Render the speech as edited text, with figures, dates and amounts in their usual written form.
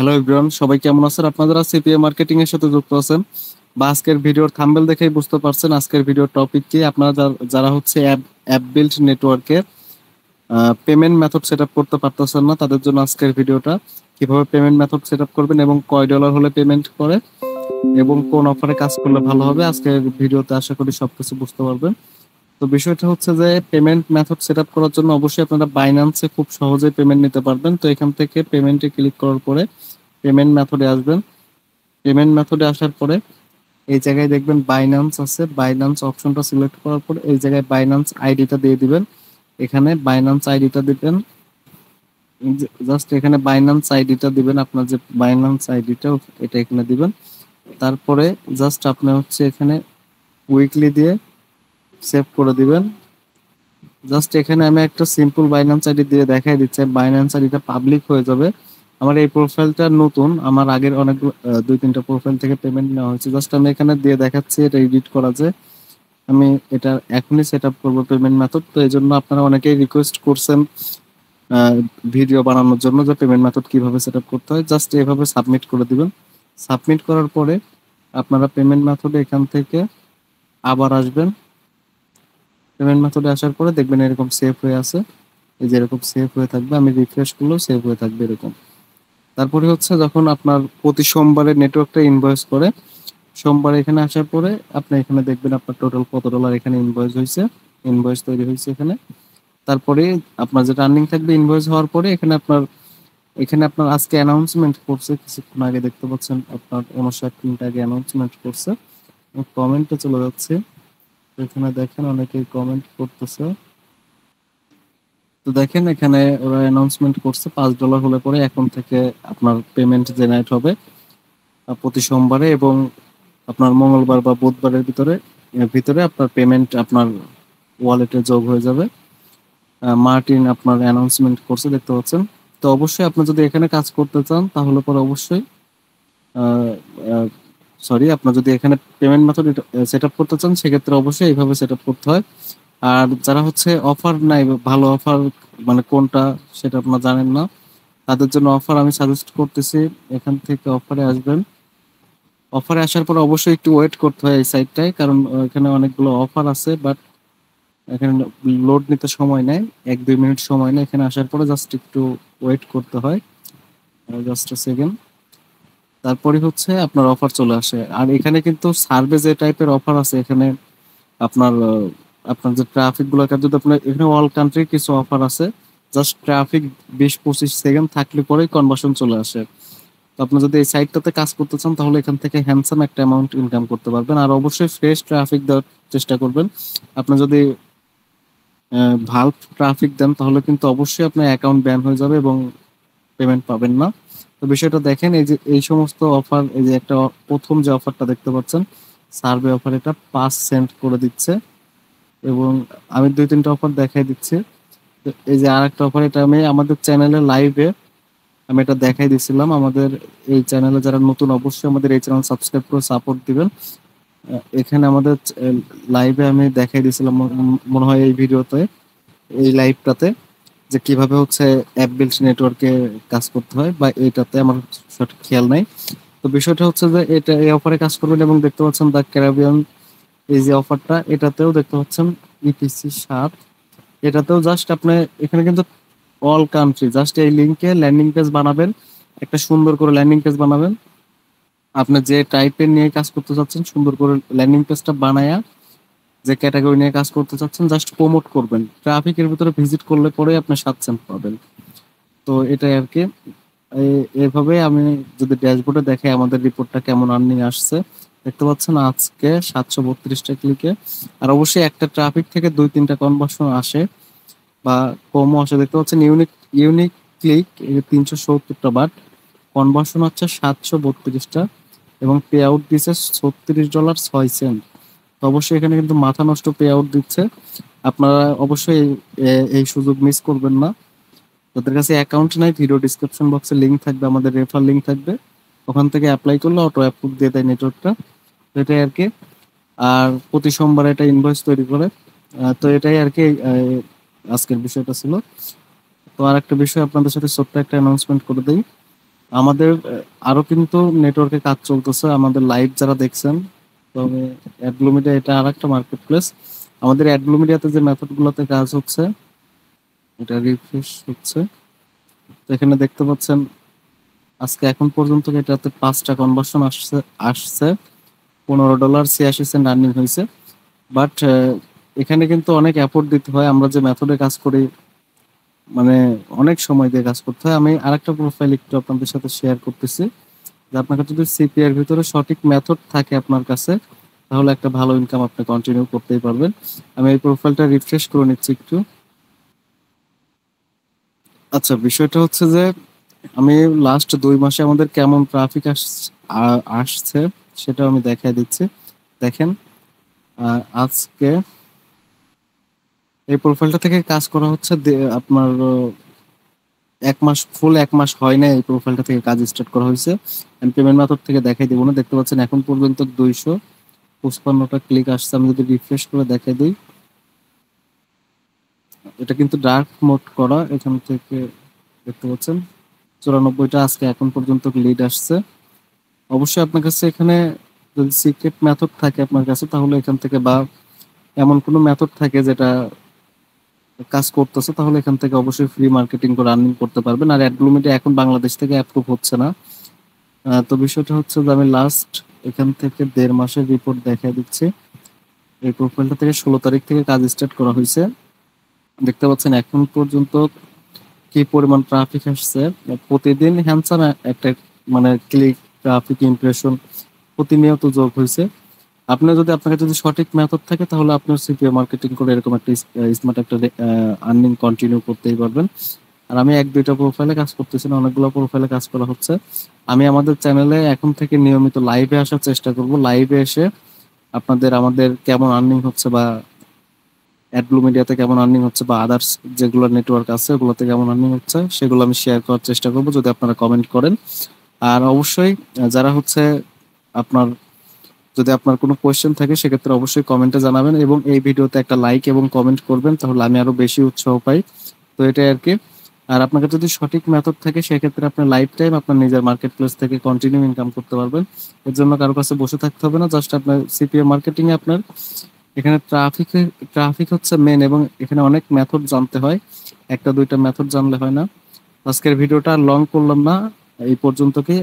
Hello everyone, সবাই কেমন আছেন? আপনারা সিপিএ মার্কেটিং এর সাথে যুক্ত আছেন বা আজকের ভিডিওর থাম্বনেল দেখেই বুঝতে পারছেন আজকের ভিডিওর টপিক কি। আপনারা যারা হচ্ছে অ্যাপ বিল্ড নেটওয়ার্কে পেমেন্ট মেথড সেটআপ করতে পারতেছেন না, তাদের জন্য আজকের ভিডিওটা। কিভাবে পেমেন্ট মেথড সেটআপ করবেন এবং কয় ডলার হলে পেমেন্ট করে এবং কোন অফারে কাজ করলে ভালো হবে, আজকের ভিডিওতে আশা করি সবকিছু বুঝতে পারবেন। তো বিষয়টা হচ্ছে যে পেমেন্ট মেথড সেটআপ করার জন্য অবশ্যই আপনারা বাইন্যান্সে খুব সহজেই পেমেন্ট নিতে পারবেন। তো এখান থেকে পেমেন্টে ক্লিক করার পরে পেমেন্ট মেথডে আসবেন। পেমেন্ট মেথডে আসার পরে এই জায়গায় দেখবেন বাইন্যান্স আছে, বাইন্যান্স অপশনটা সিলেক্ট করার পর এই জায়গায় বাইন্যান্স আইডিটা দিয়ে দিবেন। এখানে বাইন্যান্স আইডিটা দিবেন, জাস্ট এখানে বাইন্যান্স আইডিটা দিবেন, আপনার যে বাইন্যান্স আইডিটা এটা এখানে দিবেন। তারপরে জাস্ট আপনি হচ্ছে এখানে উইকলি দিয়ে সেভ করে দিবেন। জাস্ট এখানে আমি একটা সিম্পল বাইন্যান্স আইডি দিয়ে দেখাই দিচ্ছি, বাইন্যান্স আইডিটা পাবলিক হয়ে যাবে। আমার এই প্রোফাইলটা নতুন, আমার আগের অনেক 2-3টা প্রোফাইল থেকে পেমেন্ট নেওয়া হয়েছে। জাস্ট আমি এখানে দিয়ে দেখাচ্ছি, এটা এডিট করা যায়। আমি এটা এখনই সেট আপ করবো পেমেন্ট মেথড। তো এই জন্য আপনারা অনেকেই রিকোয়েস্ট করছেন ভিডিও বানানোর জন্য যে পেমেন্ট মেথড কিভাবে সেট আপ করতে হয়। জাস্ট এভাবে সাবমিট করে দিবেন। সাবমিট করার পরে আপনারা পেমেন্ট মেথডে এখান থেকে আবার আসবেন। পেমেন্ট মেথডে আসার পরে দেখবেন এরকম সেভ হয়ে আছে, এই যে এরকম সেভ হয়ে থাকবে। আমি রিফ্রেশ করলেও সেভ হয়ে থাকবে এরকম। তারপরে হচ্ছে যখন আপনার প্রতি সোমবারে নেটওয়ার্কটা ইনভয়েস করে, সোমবার এখানে আসার পরে আপনি এখানে দেখবেন আপনার টোটাল কত ডলার এখানে ইনভয়েস হয়েছে, ইনভয়েস তৈরি হয়েছে এখানে। তারপরে আপনার যে রানিং থাকবে ইনভয়েস হওয়ার পরে এখানে আপনার আজকে অ্যানাউন্সমেন্ট করছে, কিছুক্ষণ আগে দেখতে পাচ্ছেন আপনার 59 মিনিট আগে অ্যানাউন্সমেন্ট করছে। কমেন্টে চলে যাচ্ছে, এখানে দেখেন অনেকেই কমেন্ট করতেছে। তো দেখেন এখানে ওরা অ্যানাউন্সমেন্ট করছে $5 হলে পরে এখন থেকে আপনার পেমেন্ট জেনারেট হবে প্রতি সোমবারে, এবং আপনার মঙ্গলবার বা বুধবারের ভিতরে ভিতরে আপনার পেমেন্ট আপনার ওয়ালেটে যোগ হয়ে যাবে। মার্টিন আপনার অ্যানাউন্সমেন্ট করছে, দেখতে পাচ্ছেন। তো অবশ্যই আপনি যদি এখানে কাজ করতে চান তাহলে পরে অবশ্যই সরি, আপনার যদি এখানে পেমেন্ট মেথড সেট আপ করতে চান সেক্ষেত্রে অবশ্যই এইভাবে সেট আপ করতে হয়। আর যারা হচ্ছে অফার নাই, ভালো অফার মানে কোনটা সেটা আপনার জানেন না, তাদের জন্য অফার আমি সাজেস্ট করতেছি। এখান থেকে অফারে আসবেন। অফারে আসার পর অবশ্যই একটু ওয়েট করতে হয় এই সাইটটায়, কারণ এখানে অনেকগুলো অফার আছে, বাট এখানে লোড নিতে সময় নেয়, 1-2 মিনিট সময় নেয়। এখানে আসার পরে জাস্ট একটু ওয়েট করতে হয়, জাস্ট সেকেন্ড। তারপরে হচ্ছে আপনার অফার চলে আসে। আর এখানে কিন্তু সার্ভে যে টাইপের অফার আছে এখানে আপনার আপনার যে ট্রাফিক গুলো, যদি আপনার এখানে অল কান্ট্রি কিছু অফার আছে, জাস্ট ট্রাফিক 20-25 সেকেন্ড থাকলে পরেই কনভার্সন চলে আসে। তো আপনি যদি এই সাইটটাতে কাজ করতে চান তাহলে এখান থেকে হ্যান্ডসাম একটা অ্যামাউন্ট ইনকাম করতে পারবেন। আর অবশ্যই ফ্রেশ ট্রাফিক দেওয়ার চেষ্টা করবেন। আপনি যদি ভাল্ব ট্রাফিক দেন তাহলে কিন্তু অবশ্যই আপনার অ্যাকাউন্ট ব্যান হয়ে যাবে এবং পেমেন্ট পাবেন না। তো বিষয়টা দেখেন, এই যে এই সমস্ত অফার, এই যে একটা প্রথম যে অফারটা দেখতে পাচ্ছেন সার্ভে অফার, এটা 5 সেন্ট করে দিচ্ছে। এবং আমি 2-3টা অফার দেখাই দিচ্ছি। তো এই যে আর একটা অফার, এটা আমি আমাদের চ্যানেলে লাইভে আমি এটা দেখাই দিছিলাম। আমাদের এই চ্যানেলে যারা নতুন অবশ্যই আমাদের এই চ্যানেল সাবস্ক্রাইব করে সাপোর্ট দিবেন। এখানে আমাদের লাইভে আমি দেখাই দিছিলাম মনে হয় এই ভিডিওতে, এই লাইভটাতে, যে কিভাবে হচ্ছে অ্যাপ বিল্ড নেটওয়ার্কে কাজ করতে হয়, বা এইটাতে আমার সঠিক খেয়াল নাই। তো বিষয়টা হচ্ছে যে এটা এই অফারে কাজ করবেন এবং দেখতে পাচ্ছেন দ্য ক্যারিবিয়ান, এই যে অফারটা, এটাতেও দেখতে পাচ্ছেন ETC 7, এটাতেও জাস্ট আপনি এখানে কিন্তু অল কান্ট্রি, জাস্ট এই লিঙ্কে ল্যান্ডিং পেজ বানাবেন, একটা সুন্দর করে ল্যান্ডিং পেজ বানাবেন। আপনি যে টাইপের নিয়ে কাজ করতে চাচ্ছেন সুন্দর করে ল্যান্ডিং পেজটা বানায়া যে ক্যাটাগরি নিয়ে কাজ করতে চাচ্ছেন জাস্ট প্রমোট করবেন। ট্রাফিকের ভিতরে ভিজিট করলে পরে আপনি 7 সেন্ট পাবেন। তো এটাই আর কি। এভাবে আমি যদি ড্যাশবোর্ডে দেখে আমাদের রিপোর্টটা কেমন আর্নিং আসছে, দেখতে পাচ্ছেন আজকে 732টা ক্লিকে। আর অবশ্যই একটা ট্রাফিক থেকে 2-3টা কনভার্সন আসে বা কমও আসে, দেখতে পাচ্ছেন ইউনিক ইউনিক ক্লিক 370টা, বাট কনভার্সন হচ্ছে 732টা এবং পে আউট দিচ্ছে $36.06। তো অবশ্যই এখানে কিন্তু মাথা নষ্ট পে আউট দিচ্ছে। আপনারা অবশ্যই এই সুযোগ মিস করবেন না। যাদের কাছে অ্যাকাউন্ট নাই, ভিডিও ডিসক্রিপশন বক্সে লিংক থাকবে, আমাদের রেফার লিংক থাকবে, ওখান থেকে অ্যাপ্লাই করলে অটো অ্যাপ্রুভ দিয়ে দেয় নেটওয়ার্কটা। এটাই আর কি। আর প্রতি সোমবার এটা ইনভয়েস তৈরি করে। তো এটাই আর কি আজকের বিষয়টা ছিল। তো আর একটা বিষয় আপনাদের সাথে ছোট্ট একটা অ্যানাউন্সমেন্ট করে দিই। আমাদের আরো কিন্তু নেটওয়ার্কে কাজ চলতেছে। আমাদের লাইভ যারা দেখছেন, তবে অ্যাডব্লু মিডিয়া এটা আর একটা মার্কেট প্লেস। আমাদের অ্যাডব্লু মিডিয়াতে যে মেথড গুলোতে কাজ হচ্ছে, এটা রিফ্রেশ হচ্ছে। তো এখানে দেখতে পাচ্ছেন আজকে এখন পর্যন্ত এটাতে 5টা কনভার্সন আসছে আসছে $15.86 আর্নিং হয়েছে। বাট এখানে কিন্তু অনেক এফোর্ট দিতে হয়। আমরা যে মেথডে কাজ করি, মানে অনেক সময় দিয়ে কাজ করতে হয়। আমি আরেকটা প্রোফাইল একটু আপনাদের সাথে শেয়ার করতেছি, যে আপনার যদি সিপিআর ভিতরে সঠিক মেথড থাকে আপনার কাছে, তাহলে একটা ভালো ইনকাম আপনি কন্টিনিউ করতেই পারবেন। আমি এই প্রোফাইলটা রিফ্রেশ করে নিচ্ছি একটু। আচ্ছা, বিষয়টা হচ্ছে যে আমি লাস্ট 2 মাসে আমাদের কেমন ট্রাফিক আসছে সেটা আমি দেখাই দিচ্ছি। দেখেন, আজকে এই প্রোফাইলটা থেকে কাজ করা হচ্ছে আপনার 1 মাস, ফুল 1 মাস হয় না এই প্রোফাইলটা থেকে কাজ স্টার্ট করা হয়েছে। আমি পেমেন্ট মেথড থেকে দেখাই দিব না, দেখতে পাচ্ছেন এখন পর্যন্ত 255টা ক্লিক আসছে। আমি যদি রিফ্রেশ করে দেখাই দিই, এটা কিন্তু ডার্ক মোড করা, এখান থেকে দেখতে পাচ্ছেন 94টা আজকে এখন পর্যন্ত লিড আসছে। অবশ্যই আপনার কাছে এখানে যদি সিক্রেট মেথড থাকে আপনার কাছে, তাহলে এখান থেকে, বা এমন কোনো মেথড থাকে যেটা কাজ করতেছে, তাহলে এখান থেকে অবশ্যই ফ্রি মার্কেটিং করে আর্নিং করতে পারবেন। আর অ্যাডব্লু মিডিয়া এখন বাংলাদেশ থেকে অ্যাপ্রুভ হচ্ছে না। তো বিষয়টা হচ্ছে যে আমি লাস্ট এখান থেকে 1.5 মাসের রিপোর্ট দেখাই দিচ্ছি। এই প্রোফাইলটা থেকে 16 তারিখ থেকে কাজ স্টার্ট করা হয়েছে। দেখতে পাচ্ছেন এখন পর্যন্ত কি পরিমাণ ট্রাফিক আসছে। প্রতিদিন হ্যান্ডসাম একটা মানে ক্লিক, ট্রাফিক, ইমপ্রেশন প্রতিনিয়ত যোগ হয়েছে। আপনি যদি, আপনার কাছে যদি সঠিক মেথড থাকে, তাহলে আপনি সিপিএ মার্কেটিং করে এরকম একটা স্মার্ট একটা আর্নিং কন্টিনিউ করতেই পারবেন। আর আমি 1-2টা প্রোফাইলে কাজ করতেছি না, অনেকগুলো প্রোফাইলে কাজ করা হচ্ছে। আমি আমাদের চ্যানেলে এখন থেকে নিয়মিত লাইভে আসার চেষ্টা করব। লাইভে এসে আপনাদের আমাদের কেমন আর্নিং হচ্ছে, বা অ্যাডব্লু মিডিয়াতে কেমন আর্নিং হচ্ছে, বা আদার্স যেগুলো নেটওয়ার্ক আছে ওগুলোতে কেমন আর্নিং হচ্ছে, সেগুলো আমি শেয়ার করার চেষ্টা করব যদি আপনারা কমেন্ট করেন। আর অবশ্যই যারা হচ্ছে আপনার, যদি আপনার কোনো কোয়েশ্চেন থাকে সেক্ষেত্রে অবশ্যই কমেন্টে জানাবেন, এবং এই ভিডিওতে একটা লাইক এবং কমেন্ট করবেন, তাহলে আমি আরো বেশি উৎসাহ পাই। তো এটাই আর কি। আর আপনাকে যদি সঠিক মেথড থাকে, সেক্ষেত্রে আপনার লাইফ টাইম আপনার নিজের মার্কেট প্লেস থেকে কন্টিনিউ ইনকাম করতে পারবেন। এর জন্য কারো কাছে বসে থাকতে হবে না, জাস্ট আপনার সিপিএ মার্কেটিং এ আপনার এখানে ট্রাফিক হচ্ছে মেন, এবং এখানে অনেক মেথড জানতে হয়, 1টা 2টা মেথড জানলে হয় না। আজকের ভিডিওটা লং করলাম না, এই পর্যন্ত কি।